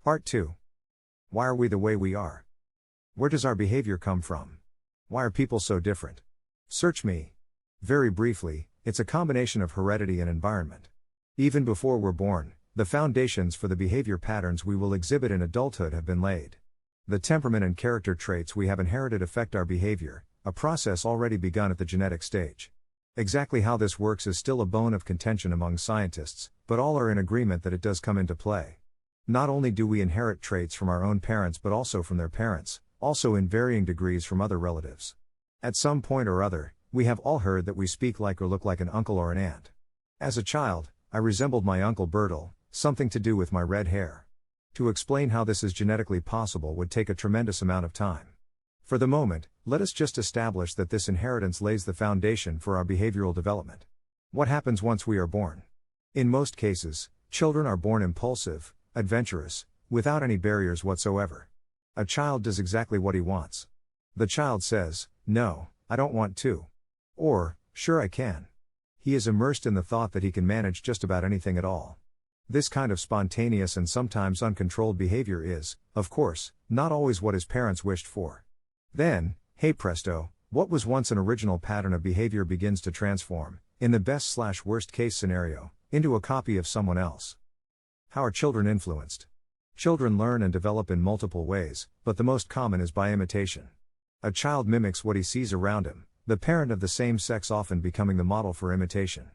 Part 2. Why are we the way we are? Where does our behavior come from? Why are people so different? Search me. Very briefly, it's a combination of heredity and environment. Even before we're born, the foundations for the behavior patterns we will exhibit in adulthood have been laid. The temperament and character traits we have inherited affect our behavior, a process already begun at the genetic stage. Exactly how this works is still a bone of contention among scientists, but all are in agreement that it does come into play. Not only do we inherit traits from our own parents but also from their parents, also in varying degrees from other relatives. At some point or other, we have all heard that we speak like or look like an uncle or an aunt. As a child, I resembled my Uncle Bertil, something to do with my red hair. To explain how this is genetically possible would take a tremendous amount of time. For the moment, let us just establish that this inheritance lays the foundation for our behavioral development. What happens once we are born? In most cases, children are born impulsive, adventurous, without any barriers whatsoever. A child does exactly what he wants. The child says, "No, I don't want to." Or, "Sure I can." He is immersed in the thought that he can manage just about anything at all. This kind of spontaneous and sometimes uncontrolled behavior is, of course, not always what his parents wished for. Then, hey presto, what was once an original pattern of behavior begins to transform, in the best/worst case scenario, into a copy of someone else. How are children influenced? Children learn and develop in multiple ways, but the most common is by imitation. A child mimics what he sees around him, the parent of the same sex often becoming the model for imitation.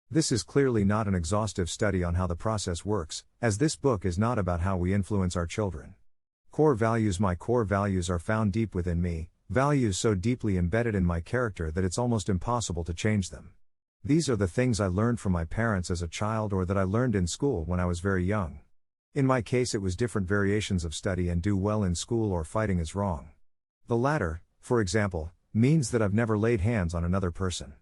This is clearly not an exhaustive study on how the process works, as this book is not about how we influence our children. Core values. My core values are found deep within me, values so deeply embedded in my character that it's almost impossible to change them. These are the things I learned from my parents as a child or that I learned in school when I was very young. In my case it was different variations of study and do well in school or fighting is wrong. The latter, for example, means that I've never laid hands on another person.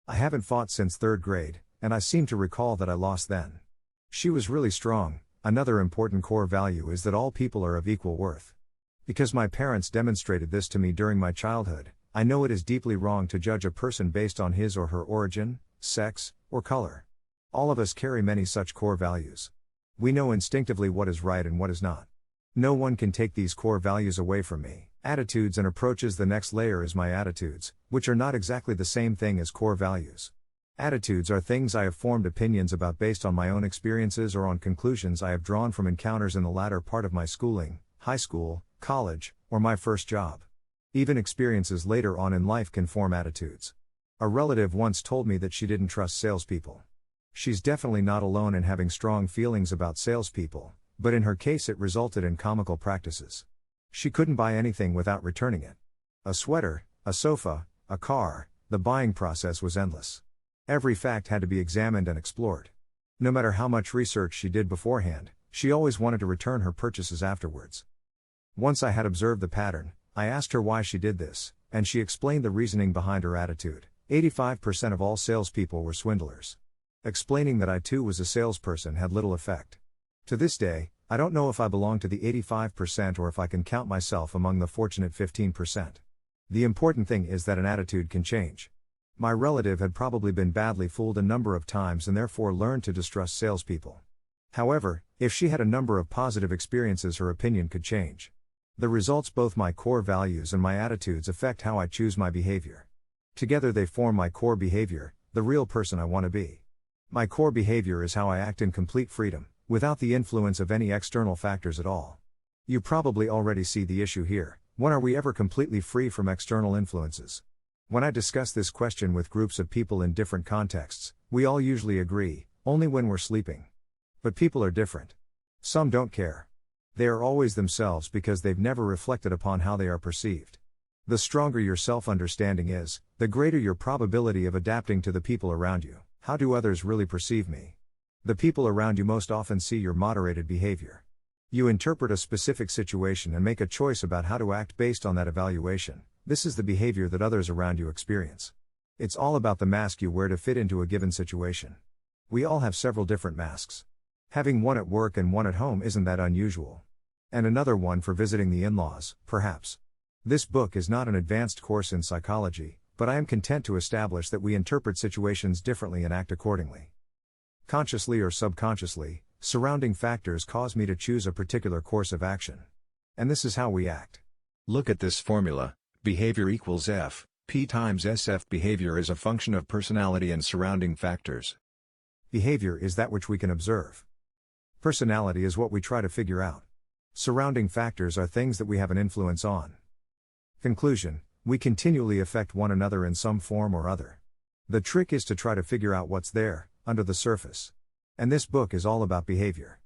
I haven't fought since 3rd grade, and I seem to recall that I lost then. She was really strong. Another important core value is that all people are of equal worth. Because my parents demonstrated this to me during my childhood, I know it is deeply wrong to judge a person based on his or her origin, sex, or color. All of us carry many such core values. We know instinctively what is right and what is not. No one can take these core values away from me. Attitudes and approaches. The next layer is my attitudes, which are not exactly the same thing as core values. Attitudes are things I have formed opinions about based on my own experiences or on conclusions I have drawn from encounters in the latter part of my schooling, high school, college, or my first job. Even experiences later on in life can form attitudes. A relative once told me that she didn't trust salespeople. She's definitely not alone in having strong feelings about salespeople, but in her case it resulted in comical practices. She couldn't buy anything without returning it. A sweater, a sofa, a car, the buying process was endless. Every fact had to be examined and explored. No matter how much research she did beforehand, she always wanted to return her purchases afterwards. Once I had observed the pattern, I asked her why she did this, and she explained the reasoning behind her attitude. 85% of all salespeople were swindlers. Explaining that I too was a salesperson had little effect. To this day, I don't know if I belong to the 85% or if I can count myself among the fortunate 15%. The important thing is that an attitude can change. My relative had probably been badly fooled a number of times and therefore learned to distrust salespeople. However, if she had a number of positive experiences, her opinion could change. The results, both my core values and my attitudes, affect how I choose my behavior. Together they form my core behavior, the real person I want to be. My core behavior is how I act in complete freedom, without the influence of any external factors at all. You probably already see the issue here. When are we ever completely free from external influences? When I discuss this question with groups of people in different contexts, we all usually agree, only when we're sleeping. But people are different. Some don't care. They are always themselves because they've never reflected upon how they are perceived. The stronger your self-understanding is, the greater your probability of adapting to the people around you. How do others really perceive me? The people around you most often see your moderated behavior. You interpret a specific situation and make a choice about how to act based on that evaluation. This is the behavior that others around you experience. It's all about the mask you wear to fit into a given situation. We all have several different masks. Having one at work and one at home isn't that unusual. And another one for visiting the in-laws, perhaps. This book is not an advanced course in psychology, but I am content to establish that we interpret situations differently and act accordingly. Consciously or subconsciously, Surrounding factors cause me to choose a particular course of action. And this is how we act. Look at this formula: behavior equals F, P times SF. Behavior is a function of personality and surrounding factors. Behavior is that which we can observe. Personality is what we try to figure out. Surrounding factors are things that we have an influence on. Conclusion: we continually affect one another in some form or other. The trick is to try to figure out what's there, under the surface. And this book is all about behavior.